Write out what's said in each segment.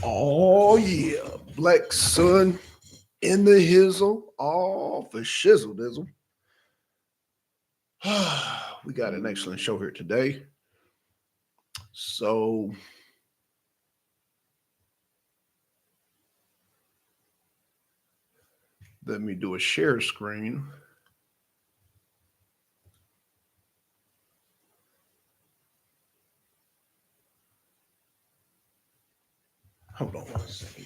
Oh yeah, Black Sun in the hizzle, all for shizzle dizzle. We got an excellent show here today. So let me do a share screen. Hold on one second.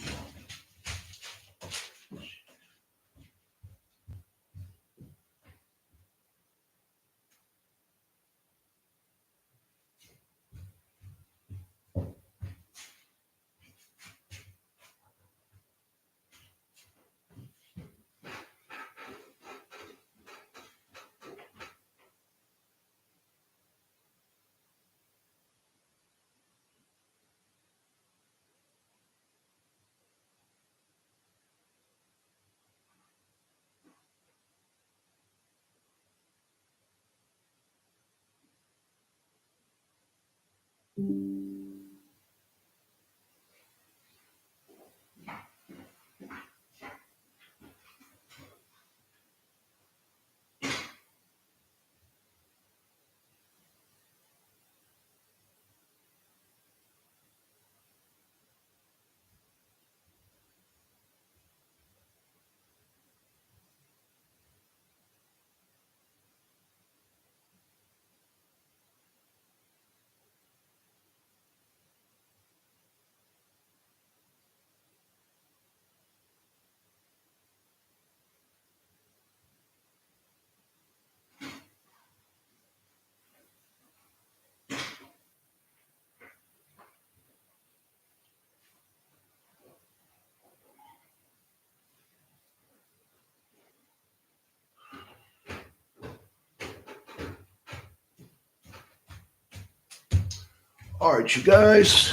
All right, you guys.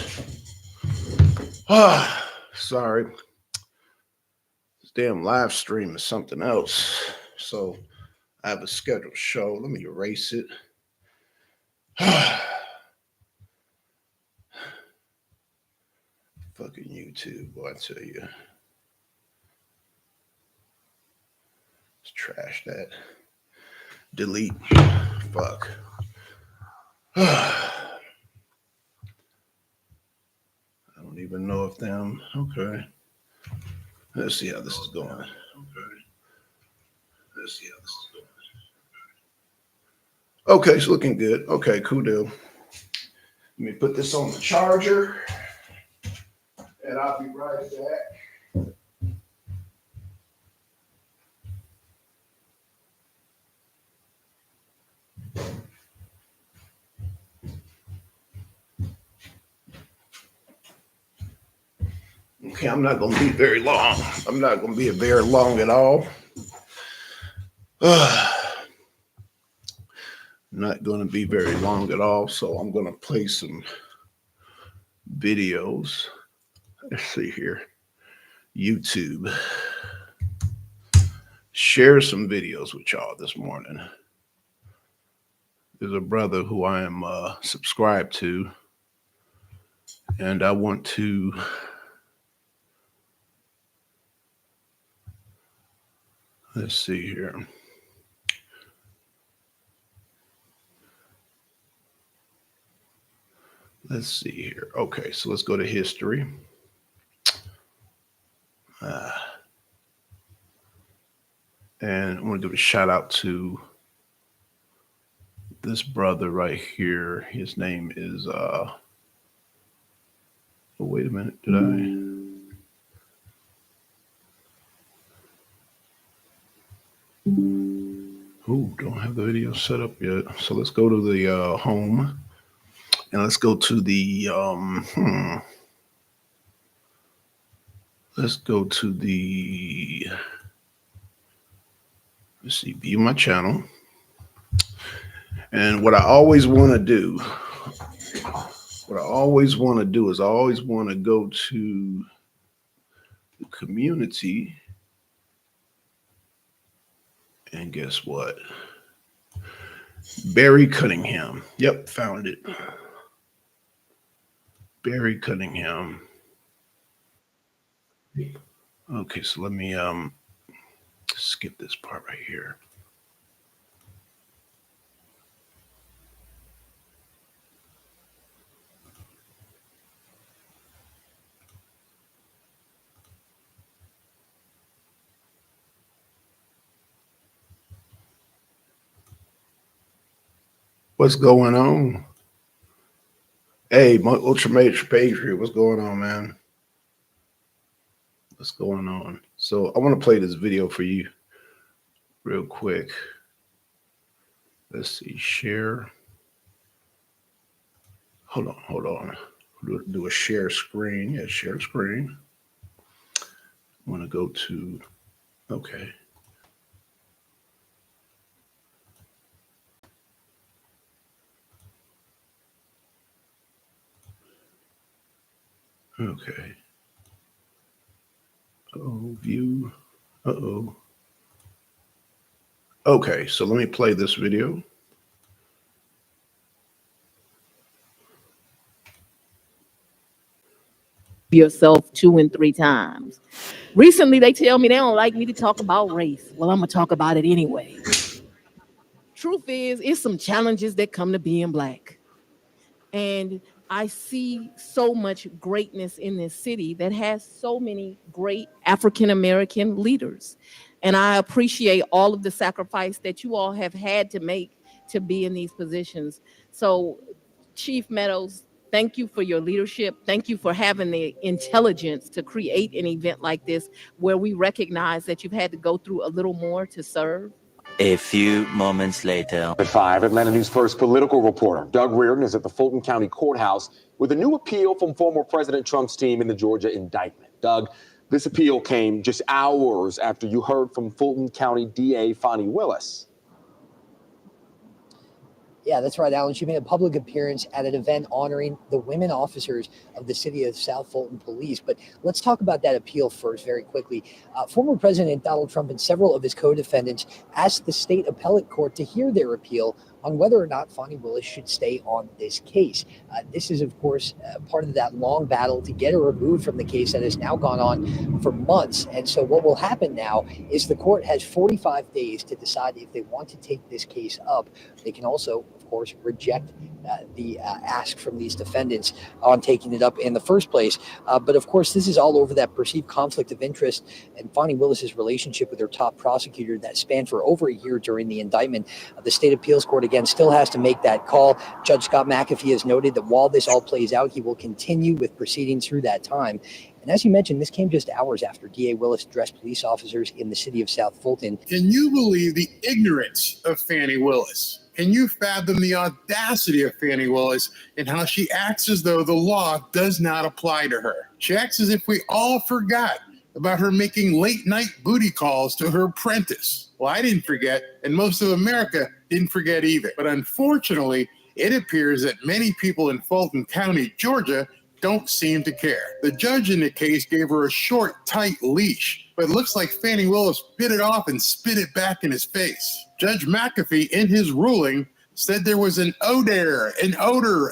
Sorry. This damn live stream is something else. So I have a scheduled show. Let me erase it. Fucking YouTube, boy, I tell you. Let's trash that. Delete. Fuck. I don't even know if them. Okay. Let's see how this is going. Okay. Let's see how this is going. Okay, it's looking good. Okay, cool deal. Let me put this on the charger. And I'll be right back. Okay, I'm not going to be very long. I'm not going to be very long at all. Not going to be very long at all. So I'm going to play some videos. Let's see here. YouTube. Share some videos with y'all this morning. There's a brother who I am subscribed to. And I want to let's see here. Let's see here. Okay, so let's go to history. And I want to do a shout out to this brother right here. His name is oh, wait a minute, did I? Oh, don't have the video set up yet. So let's go to the home. And let's go to the let's go to the let's see, view my channel. And what I always want to do, is I always want to go to the community. And guess what? Barry Cunningham. Yep, found it. Barry Cunningham. Okay, so let me skip this part right here. What's going on? Hey, my Ultramate Patriot, what's going on, man? What's going on? So I want to play this video for you real quick. Let's see, share. Hold on. Do a share screen. Yeah, share screen. I want to go to, okay. Okay. Oh, view. Uh-oh. Okay, so let me play this video. Yourself 2 and 3 times. Recently, they tell me they don't like me to talk about race. Well, I'm going to talk about it anyway. Truth is, it's some challenges that come to being Black. And I see so much greatness in this city that has so many great African-American leaders. And I appreciate all of the sacrifice that you all have had to make to be in these positions. So, Chief Meadows, thank you for your leadership. Thank you for having the intelligence to create an event like this where we recognize that you've had to go through a little more to serve. A few moments later. At 5, Atlanta News First political reporter Doug Reardon is at the Fulton County Courthouse with a new appeal from former President Trump's team in the Georgia indictment. Doug, this appeal came just hours after you heard from Fulton County DA Fani Willis. Yeah, that's right, Alan. She made a public appearance at an event honoring the women officers of the city of South Fulton Police. But let's talk about that appeal first very quickly. Former President Donald Trump and several of his co-defendants asked the state appellate court to hear their appeal on whether or not Fani Willis should stay on this case. This is, of course, part of that long battle to get her removed from the case that has now gone on for months. And so what will happen now is the court has 45 days to decide if they want to take this case up. They can also, of course, reject the ask from these defendants on taking it up in the first place. But of course, this is all over that perceived conflict of interest and Fani Willis's relationship with her top prosecutor that spanned for over a year during the indictment. The state appeals court, again, still has to make that call. Judge Scott McAfee has noted that while this all plays out, he will continue with proceedings through that time. And as you mentioned, this came just hours after DA Willis addressed police officers in the city of South Fulton. Can you believe the ignorance of Fani Willis? Can you fathom the audacity of Fani Willis and how she acts as though the law does not apply to her? She acts as if we all forgot about her making late-night booty calls to her apprentice. Well, I didn't forget, and most of America didn't forget either. But unfortunately, it appears that many people in Fulton County, Georgia, don't seem to care. The judge in the case gave her a short, tight leash, but it looks like Fani Willis bit it off and spit it back in his face. Judge McAfee, in his ruling, said there was an odor,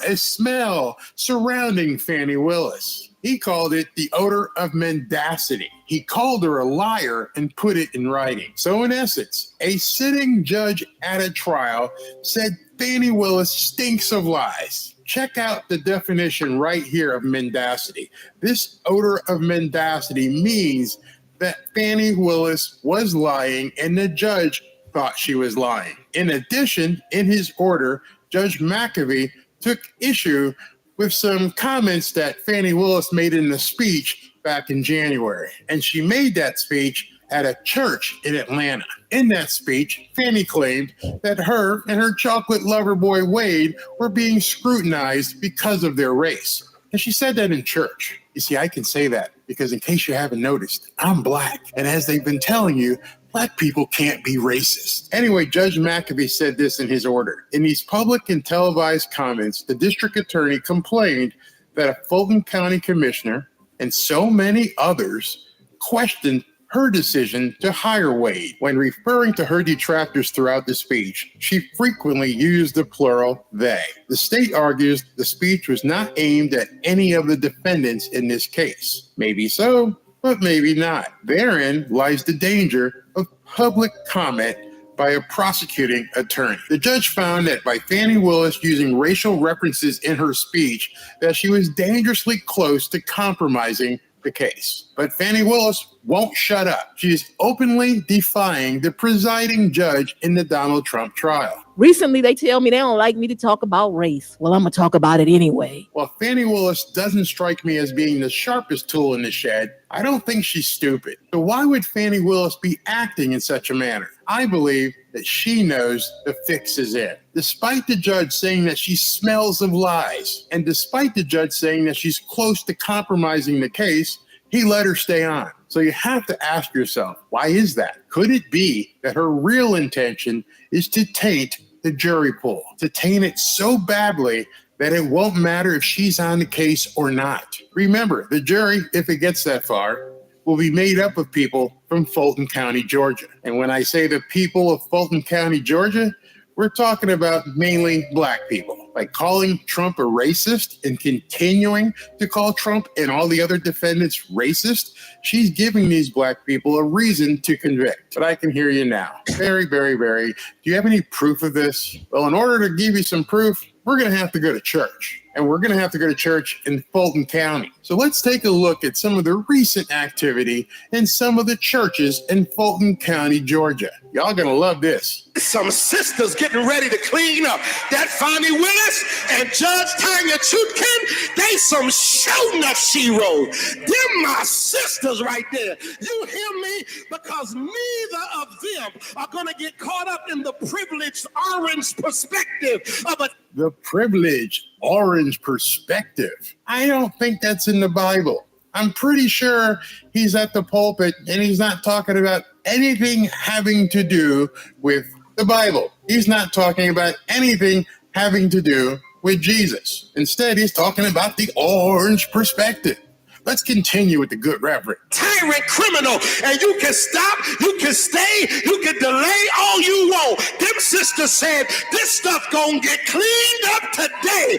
a smell surrounding Fani Willis. He called it the odor of mendacity. He called her a liar and put it in writing. So in essence, a sitting judge at a trial said Fani Willis stinks of lies. Check out the definition right here of mendacity. This odor of mendacity means that Fani Willis was lying and the judge thought she was lying. In addition, in his order, Judge McAfee took issue with some comments that Fani Willis made in the speech back in January. And she made that speech at a church in Atlanta. In that speech, Fani claimed that her and her chocolate lover boy Wade were being scrutinized because of their race. And she said that in church. You see, I can say that because in case you haven't noticed, I'm Black. And as they've been telling you, Black people can't be racist. Anyway, Judge McAfee said this in his order. In these public and televised comments, the district attorney complained that a Fulton County commissioner and so many others questioned her decision to hire Wade. When referring to her detractors throughout the speech, she frequently used the plural they. The state argues the speech was not aimed at any of the defendants in this case. Maybe so, but maybe not. Therein lies the danger of public comment by a prosecuting attorney. The judge found that by Fani Willis using racial references in her speech, that she was dangerously close to compromising the case. But Fani Willis won't shut up. She is openly defying the presiding judge in the Donald Trump trial. Recently, they tell me they don't like me to talk about race. Well, I'm going to talk about it anyway. While Fani Willis doesn't strike me as being the sharpest tool in the shed, I don't think she's stupid. So why would Fani Willis be acting in such a manner? I believe that she knows the fix is in. Despite the judge saying that she smells of lies, and despite the judge saying that she's close to compromising the case, he let her stay on. So you have to ask yourself, why is that? Could it be that her real intention is to taint the jury pool, to taint it so badly that it won't matter if she's on the case or not? Remember, the jury, if it gets that far, will be made up of people from Fulton County, Georgia. And when I say the people of Fulton County, Georgia, we're talking about mainly black people. By calling Trump a racist and continuing to call Trump and all the other defendants racist, she's giving these black people a reason to convict. But I can hear you now. Very, very, very. Do you have any proof of this? Well, in order to give you some proof, we're going to have to go to church. And we're going to have to go to church in Fulton County. So let's take a look at some of the recent activity in some of the churches in Fulton County, Georgia. Y'all going to love this. Some sisters getting ready to clean up. That Fani Willis and Judge Tanya Chutkin, they some shooting up she wrote. Them my sisters right there. You hear me? Because neither of them are going to get caught up in the privileged orange perspective of a... The privileged orange perspective. I don't think that's in the Bible. I'm pretty sure he's at the pulpit and he's not talking about anything having to do with the Bible. He's not talking about anything having to do with Jesus. Instead, he's talking about the orange perspective. Let's continue with the good reverend. Tyrant criminal, and you can stop, you can stay, you can delay all you want. Them sisters said this stuff gonna get cleaned up today.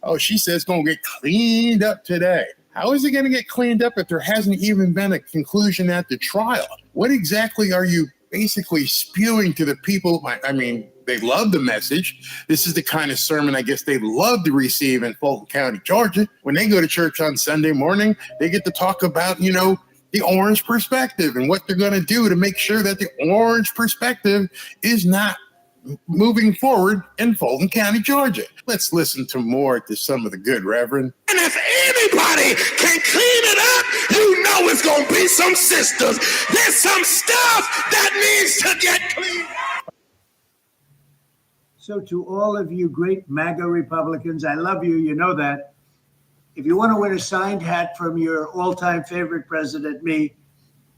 Oh, she says it's gonna get cleaned up today. How is it gonna get cleaned up if there hasn't even been a conclusion at the trial? What exactly are you basically spewing to the people? I mean, they love the message. This is the kind of sermon I guess they love to receive in Fulton County, Georgia. When they go to church on Sunday morning, they get to talk about, the orange perspective and what they're going to do to make sure that the orange perspective is not moving forward in Fulton County, Georgia. Let's listen to more to some of the good reverend. And if anybody can clean it up, you know it's going to be some sisters. There's some stuff that needs to get cleaned up. So to all of you great MAGA Republicans, I love you, you know that. If you want to win a signed hat from your all-time favorite president, me,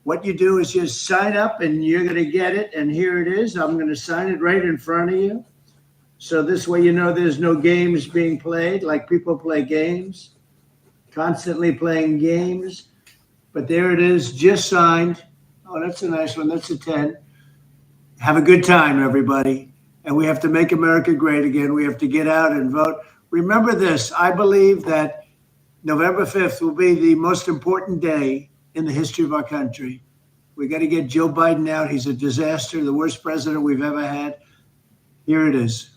what you do is just sign up and you're going to get it. And here it is. I'm going to sign it right in front of you. So this way, there's no games being played like people play games, constantly playing games. But there it is, just signed. Oh, that's a nice one. That's a 10. Have a good time, everybody. And we have to make America great again. We have to get out and vote. Remember this. I believe that November 5th will be the most important day in the history of our country. We got to get Joe Biden out. He's a disaster, the worst president we've ever had. Here it is.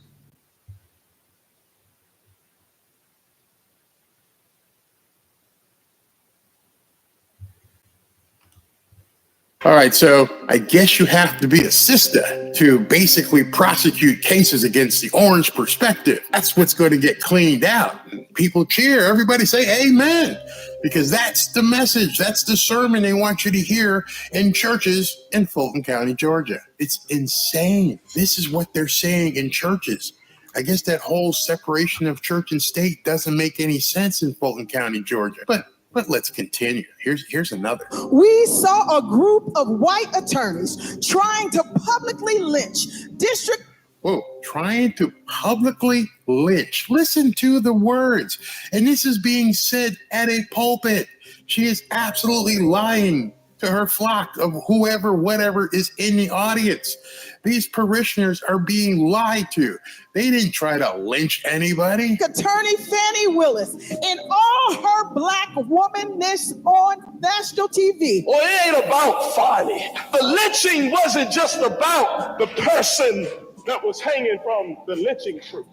All right, so I guess you have to be a sister to basically prosecute cases against the orange perspective. That's what's going to get cleaned out. People cheer. Everybody say amen, because that's the message. That's the sermon they want you to hear in churches in Fulton County, Georgia. It's insane. This is what they're saying in churches. I guess that whole separation of church and state doesn't make any sense in Fulton County, Georgia. But let's continue. Here's another. We saw a group of white attorneys trying to publicly lynch district. Whoa, trying to publicly lynch. Listen to the words. And this is being said at a pulpit. She is absolutely lying to her flock of whoever, whatever is in the audience. These parishioners are being lied to. They didn't try to lynch anybody. Attorney Fannie Willis in all her black womanness on national TV. Well, it ain't about Fannie. The lynching wasn't just about the person that was hanging from the lynching tree.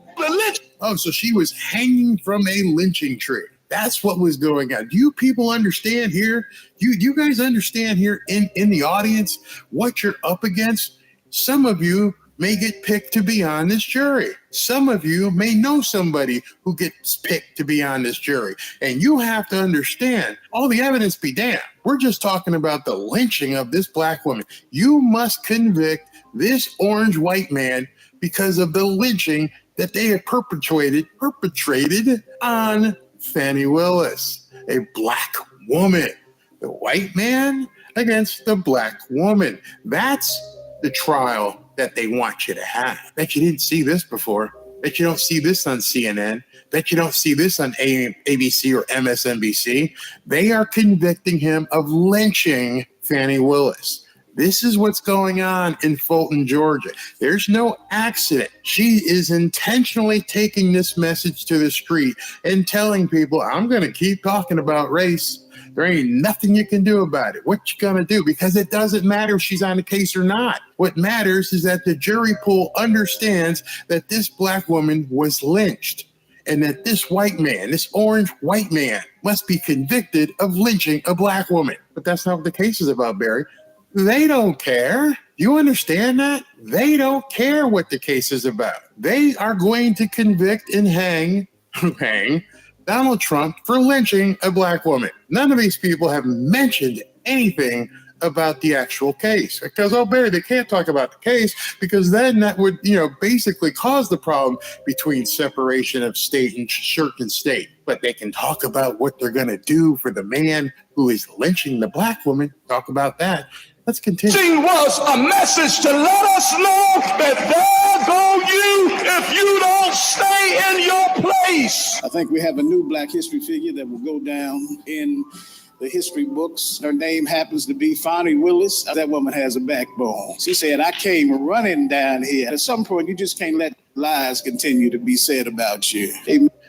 Oh, so she was hanging from a lynching tree. That's what was going on. Do you people understand here? You guys understand here in the audience what you're up against? Some of you may get picked to be on this jury. Some of you may know somebody who gets picked to be on this jury. And you have to understand, all the evidence be damned. We're just talking about the lynching of this black woman. You must convict this orange white man because of the lynching that they have perpetrated on Fannie Willis, a black woman. The white man against the black woman. That's the trial that they want you to have. Bet you didn't see this before. Bet you don't see this on CNN. Bet you don't see this on ABC or MSNBC. They are convicting him of lynching Fannie Willis. This is what's going on in Fulton, Georgia. There's no accident. She is intentionally taking this message to the street and telling people, I'm going to keep talking about race. There ain't nothing you can do about it. What you going to do? Because it doesn't matter if she's on the case or not. What matters is that the jury pool understands that this black woman was lynched and that this white man, this orange white man, must be convicted of lynching a black woman. But that's not what the case is about, Barry. They don't care. You understand that? They don't care what the case is about. They are going to convict and hang Donald Trump for lynching a black woman. None of these people have mentioned anything about the actual case because, oh, Barry, they can't talk about the case because then that would, basically cause the problem between separation of state and church and state. But they can talk about what they're going to do for the man who is lynching the black woman. Talk about that. Let's continue. Lynching was a message to let us know that there go you if you don't stay in your place. I think we have a new black history figure that will go down in the history books. Her name happens to be Fannie Willis. That woman has a backbone. She said, I came running down here. At some point, you just can't let lies continue to be said about you.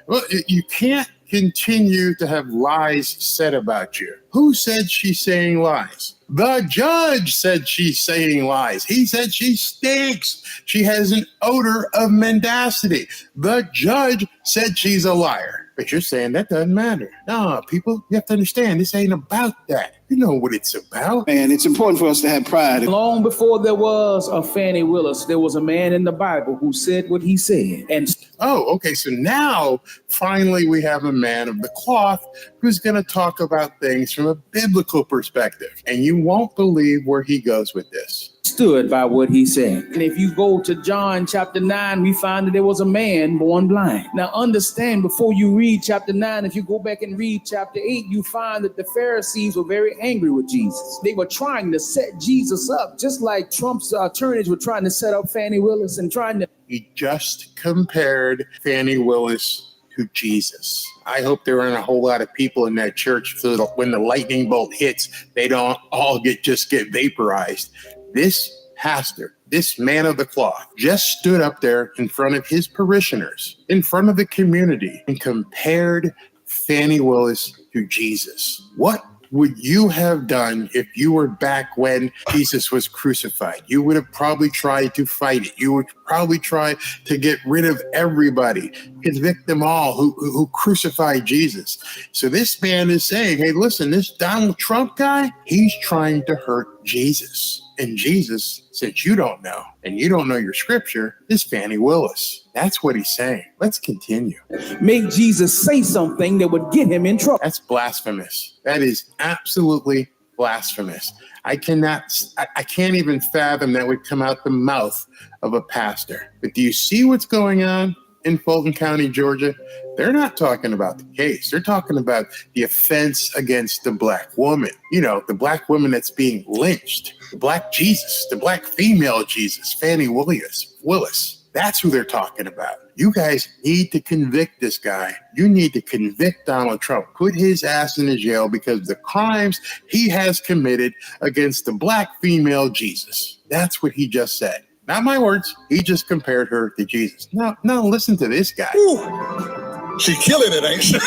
Well, you can't continue to have lies said about you. Who said she's saying lies? The judge said she's saying lies. He said she stinks. She has an odor of mendacity. The judge said she's a liar. But you're saying that doesn't matter. No, people, you have to understand, this ain't about that. You know what it's about. And it's important for us to have pride. Long before there was a Fannie Willis, there was a man in the Bible who said what he said. And okay, so now finally we have a man of the cloth who's going to talk about things from a biblical perspective. And you won't believe where he goes with this. Stood by what he said. And if you go to John chapter 9, we find that there was a man born blind. Now understand, before you read chapter 9, if you go back and read chapter 8, you find that the Pharisees were very angry with Jesus. They were trying to set Jesus up, just like Trump's attorneys were trying to set up Fannie Willis and trying to... He just compared Fannie Willis to Jesus. I hope there aren't a whole lot of people in that church so that when the lightning bolt hits, they don't all get vaporized. This pastor, this man of the cloth, just stood up there in front of his parishioners, in front of the community, and compared Fannie Willis to Jesus. What would you have done if you were back when Jesus was crucified? You would have probably tried to fight it. You would probably try to get rid of everybody, convict them all who crucified Jesus. So this man is saying, hey, listen, this Donald Trump guy, he's trying to hurt Jesus. And Jesus, since you don't know, and you don't know your scripture, is Fannie Willis. That's what he's saying. Let's continue. Make Jesus say something that would get him in trouble. That's blasphemous. That is absolutely blasphemous. I can't even fathom that would come out the mouth of a pastor. But do you see what's going on in Fulton County, Georgia? They're not talking about the case. They're talking about the offense against the black woman. The black woman that's being lynched. The black Jesus, the black female Jesus, Fannie Willis. That's who they're talking about. You guys need to convict this guy. You need to convict Donald Trump. Put his ass in the jail because of the crimes he has committed against the black female Jesus. That's what he just said. Not my words. He just compared her to Jesus. Now listen to this guy. Ooh, she killing it, ain't she?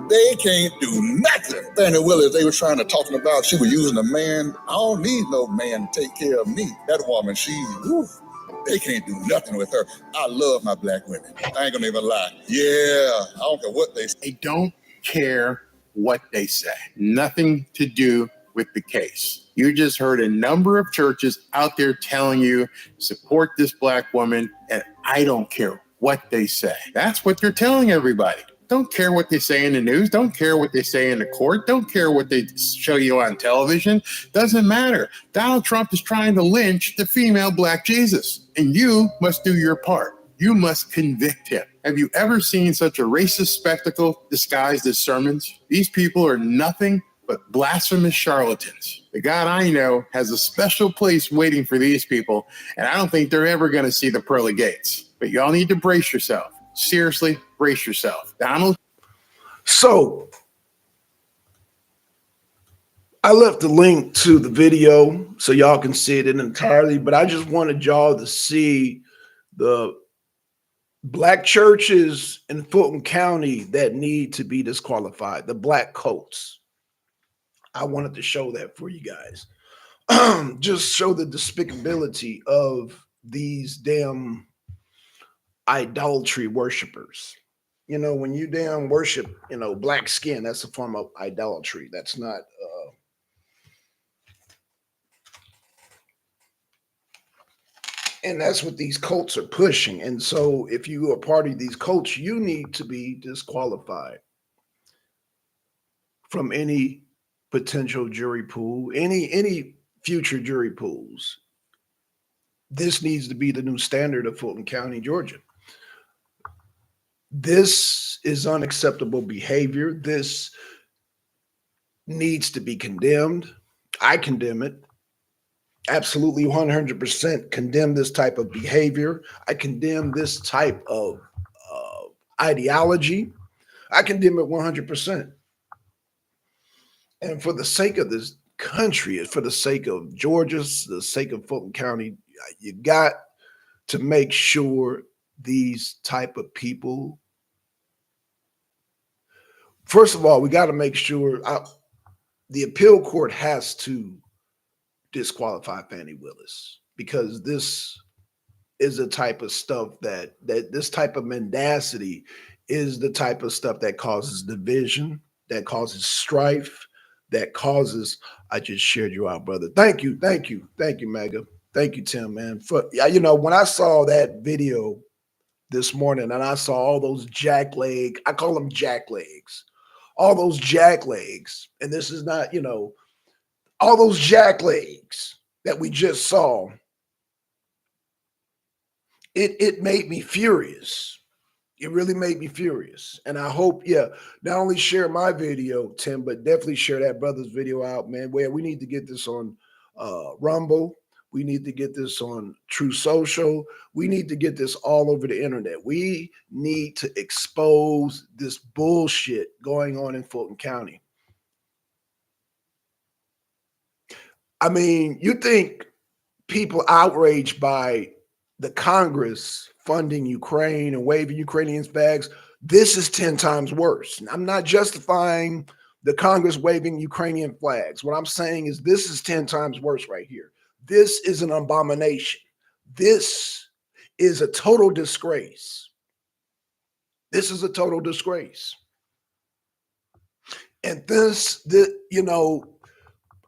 They can't do nothing. Fannie Willis, they were trying to talking about she was using a man. I don't need no man to take care of me. That woman, they can't do nothing with her. I love my black women. I ain't gonna even lie. Yeah, I don't care what they say. They don't care what they say. Nothing to do with the case. You just heard a number of churches out there telling you, support this black woman, and I don't care what they say. That's what they're telling everybody. Don't care what they say in the news. Don't care what they say in the court. Don't care what they show you on television. Doesn't matter. Donald Trump is trying to lynch the female black Jesus, and you must do your part. You must convict him. Have you ever seen such a racist spectacle disguised as sermons? These people are nothing but blasphemous charlatans. The God I know has a special place waiting for these people, and I don't think they're ever going to see the pearly gates. But y'all need to brace yourself. Seriously, brace yourself. Donald? So, I left the link to the video so y'all can see it in entirety, but I just wanted y'all to see the black churches in Fulton County that need to be disqualified, the black cults. I wanted to show that for you guys. Just show the despicability of these damn idolatry worshipers. You know, when you damn worship, you know, black skin, that's a form of idolatry. That's not and that's what these cults are pushing. And so if you are part of these cults, you need to be disqualified from any potential jury pool, any future jury pools. This needs to be the new standard of Fulton County, Georgia. This is unacceptable behavior. This needs to be condemned. I condemn it. Absolutely 100% condemn this type of behavior. I condemn this type of ideology. I condemn it 100%. And for the sake of this country, for the sake of Georgia, the sake of Fulton County, you got to make sure these type of people, first of all, we got to make sure the appeal court has to disqualify Fannie Willis, because this is the type of stuff that this type of mendacity is the type of stuff that causes division, that causes strife, that causes. I just shared you out, brother. Thank you, Mega. Thank you, Tim, man. For, you know, when I saw that video this morning and I saw all those jackleg, I call them jacklegs, all those jacklegs, and this is not, you know, all those jacklegs that we just saw, it made me furious. It really made me furious. And I hope, not only share my video, Tim, but definitely share that brother's video out, man. Where we need to get this on Rumble. We need to get this on True Social. We need to get this all over the internet. We need to expose this bullshit going on in Fulton County. I mean, you think people outraged by the Congress funding Ukraine and waving Ukrainian flags, this is 10 times worse. And I'm not justifying the Congress waving Ukrainian flags. What I'm saying is this is 10 times worse right here. This is an abomination. This is a total disgrace. This is a total disgrace. And you know,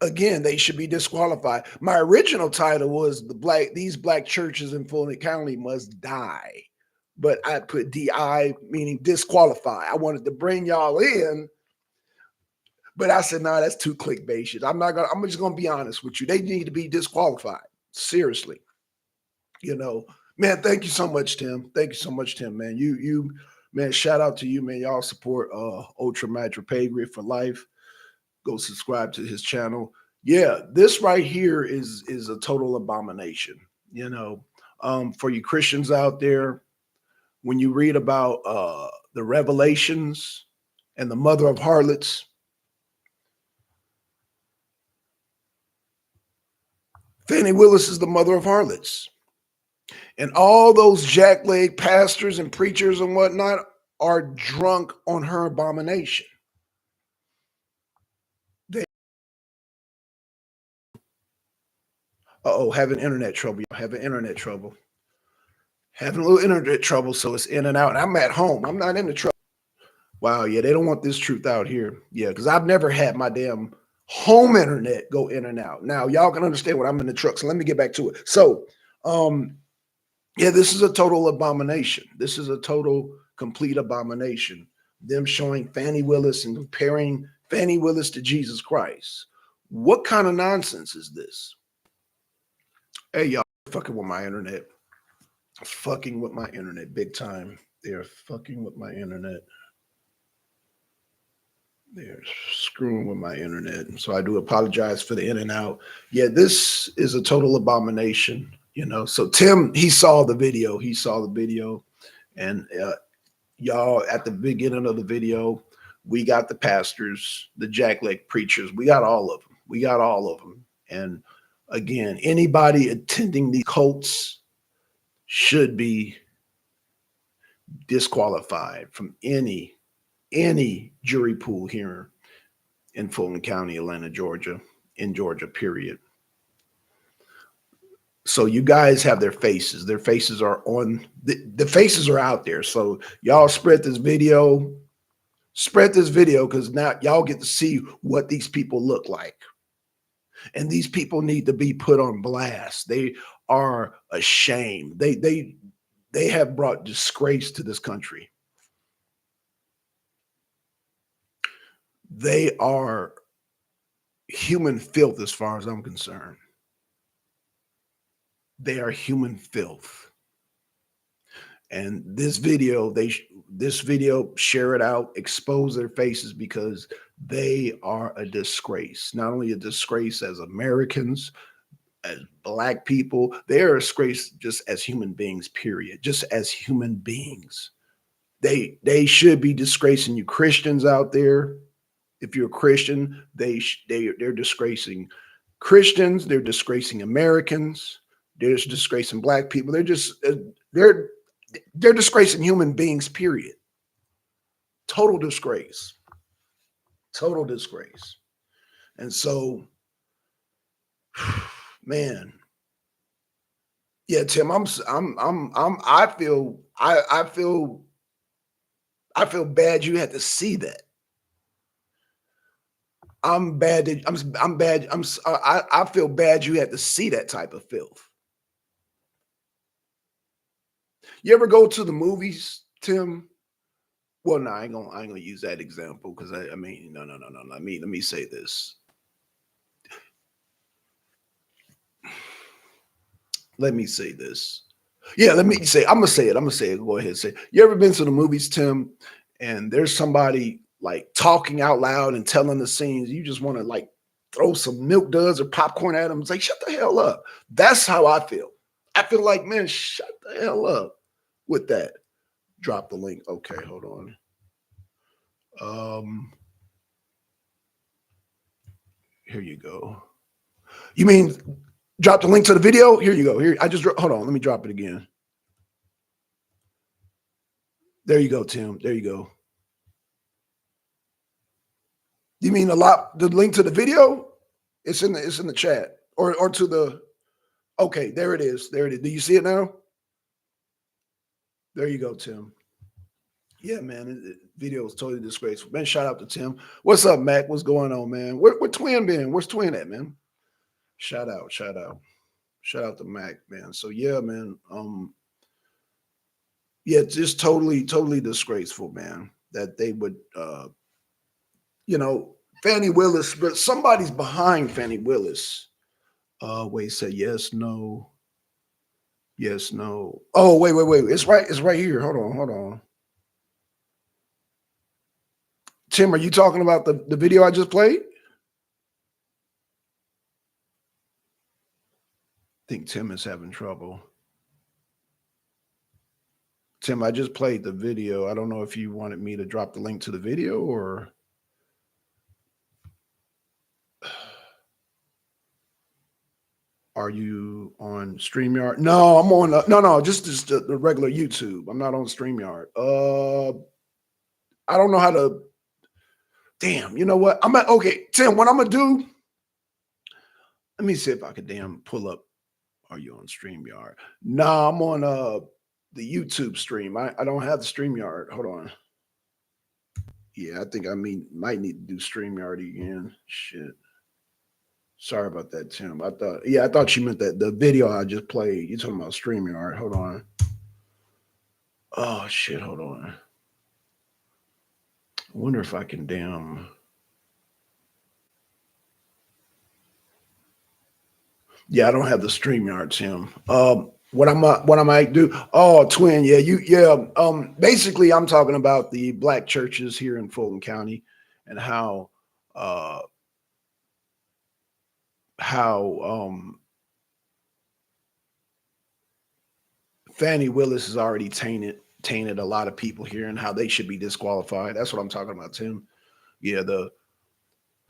again, they should be disqualified. My original title was these black churches in Fulton County must die. But I put DI, meaning disqualify. I wanted to bring y'all in, but I said, no, that's too clickbait shit. I'm just gonna be honest with you. They need to be disqualified. Seriously. You know, man, thank you so much, Tim. Thank you so much, Tim, man. You man, shout out to you, man. Y'all support Ultra Madra Pagri for life. Go subscribe to his channel. Yeah, this right here is a total abomination. You know, for you Christians out there, when you read about the Revelations and the mother of harlots, Fannie Willis is the mother of harlots. And all those jackleg pastors and preachers and whatnot are drunk on her abomination. Having internet trouble. Having internet trouble. Having a little internet trouble, so it's in and out. And I'm at home. I'm not in the trouble. Wow, yeah, they don't want this truth out here. Yeah, because I've never had my damn home internet go in and out. Now, y'all can understand when I'm in the truck. So let me get back to it. So, yeah, this is a total abomination. This is a total, complete abomination. Them showing Fannie Willis and comparing Fannie Willis to Jesus Christ. What kind of nonsense is this? Hey, y'all, fucking with my internet. Fucking with my internet big time. They're fucking with my internet. They're screwing with my internet. So I do apologize for the in and out. Yeah, this is a total abomination, you know. So Tim, he saw the video. He saw the video. And y'all, at the beginning of the video, we got the pastors, the jackleg preachers. We got all of them. We got all of them. And again, anybody attending these cults should be disqualified from any jury pool here in Fulton County, Atlanta, Georgia, in Georgia, period. So you guys have their faces. Their faces are on, the faces are out there. So y'all spread this video because now y'all get to see what these people look like. And these people need to be put on blast. They are ashamed. They have brought disgrace to this country. They are human filth as far as I'm concerned. They are human filth. And this video, share it out, expose their faces because they are a disgrace. Not only a disgrace as Americans, as Black people, they are a disgrace just as human beings, period. Just as human beings. They should be disgracing you Christians out there. If you're a Christian, they're disgracing Christians. They're disgracing Americans. They're just disgracing Black people. They're disgracing human beings, period. Total disgrace. Total disgrace. And so, man, yeah, Tim, I feel bad you had to see that. I feel bad you had to see that type of filth. You ever go to the movies, Tim? Well, no, I ain't gonna use that example because I mean, no. Let me say this. Let me say this. Yeah, I'm gonna say it. Go ahead, say it. You ever been to the movies, Tim, and there's somebody like talking out loud and telling the scenes, you just want to like throw some milk duds or popcorn at them. It's like, shut the hell up. That's how I feel. I feel like, man, shut the hell up with that. Drop the link. Okay, hold on. Here you go. You mean drop the link to the video? Here you go. Here, hold on. Let me drop it again. There you go, Tim. There you go. You mean the link to the video? It's in the chat or to the. Okay, there it is. There it is. Do you see it now? There you go, Tim. Yeah, man. The video is totally disgraceful. Man, shout out to Tim. What's up, Mac? What's going on, man? Where Twin been? Where's Twin at, man? Shout out to Mac, man. So yeah, man. Yeah, just totally disgraceful, man. That they would Fannie Willis, but somebody's behind Fannie Willis. Wait, say yes, no. Yes, no. Oh, wait. It's right here. Hold on. Tim, are you talking about the video I just played? I think Tim is having trouble. Tim, I just played the video. I don't know if you wanted me to drop the link to the video or. Are you on StreamYard? No, I'm on no, just the regular YouTube. I'm not on StreamYard. I don't know how to. Damn, you know what? Okay, Tim. What I'm gonna do? Let me see if I can pull up. Are you on StreamYard? No, I'm on the YouTube stream. I don't have the StreamYard. Hold on. Yeah, I think might need to do StreamYard again. Shit. Sorry about that, Tim. I thought you meant that the video I just played. You're talking about StreamYard. Hold on. Oh shit, hold on. I wonder if I can Yeah, I don't have the StreamYard, Tim. What I might do? Oh, twin, basically I'm talking about the black churches here in Fulton County and how Fannie Willis has already tainted a lot of people here and how they should be disqualified. That's what I'm talking about, Tim. Yeah,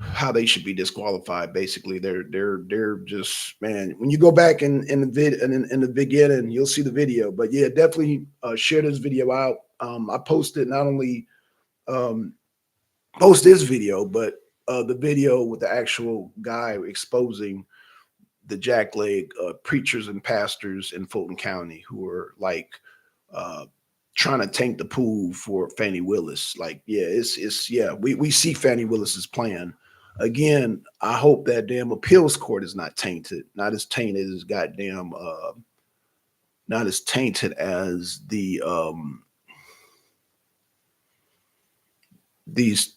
how they should be disqualified. Basically, they're just, man. When you go back in the beginning, you'll see the video. But yeah, definitely share this video out. I posted not only post this video, but the video with the actual guy exposing the jackleg preachers and pastors in Fulton County who are like trying to tank the pool for Fannie Willis. Like, yeah, we see Fannie Willis's plan. Again, I hope that damn appeals court is not tainted, not as tainted as goddamn, not as tainted as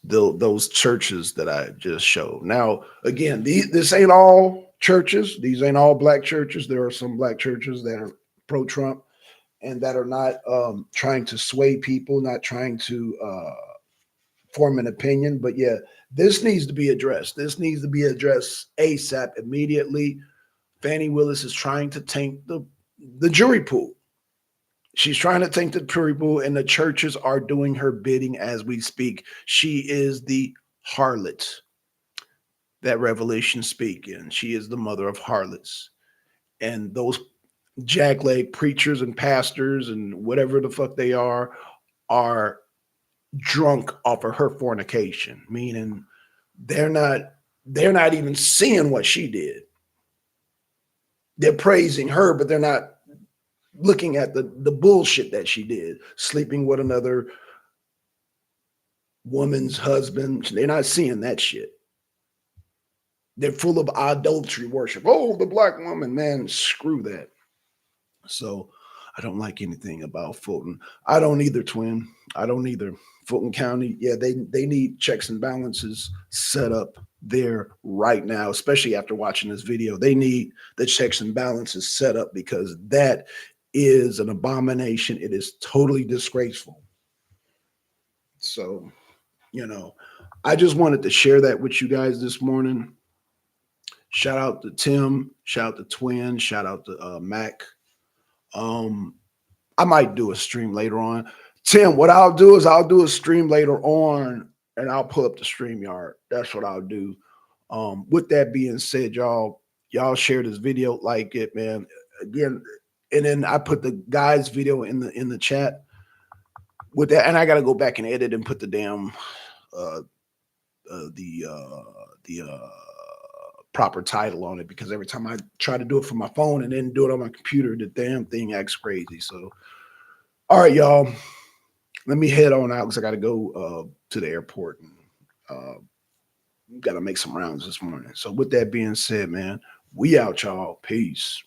those churches that I just showed. Now, again, this ain't all churches. These ain't all black churches. There are some black churches that are pro-Trump and that are not trying to sway people, not trying to form an opinion. But yeah, this needs to be addressed. This needs to be addressed ASAP, immediately. Fannie Willis is trying to taint the jury pool. She's trying to taint the jury pool, and the churches are doing her bidding as we speak. She is the harlot that Revelation speak in. She is the mother of harlots. And those jackleg preachers and pastors and whatever the fuck they are drunk off of her fornication, meaning they're not even seeing what she did. They're praising her, but they're not looking at the bullshit that she did, sleeping with another woman's husband. They're not seeing that shit. They're full of adultery worship. Oh, the black woman, man, screw that. So I don't like anything about Fulton. I don't either, twin. I don't either. Fulton County, yeah, they need checks and balances set up there right now, especially after watching this video. They need the checks and balances set up because that is an abomination. It is totally disgraceful. So, I just wanted to share that with you guys this morning. Shout out to Tim, shout out to Twin, shout out to Mac. I might do a stream later on. Tim, what I'll do is I'll do a stream later on and I'll pull up the StreamYard. That's what I'll do. With that being said, y'all share this video, like it, man. Again, and then I put the guy's video in the chat with that, and I gotta go back and edit and put the damn proper title on it, because every time I try to do it from my phone and then do it on my computer, the damn thing acts crazy. So, all right, y'all, let me head on out because I got to go to the airport and got to make some rounds this morning. So with that being said, man, we out, y'all. Peace.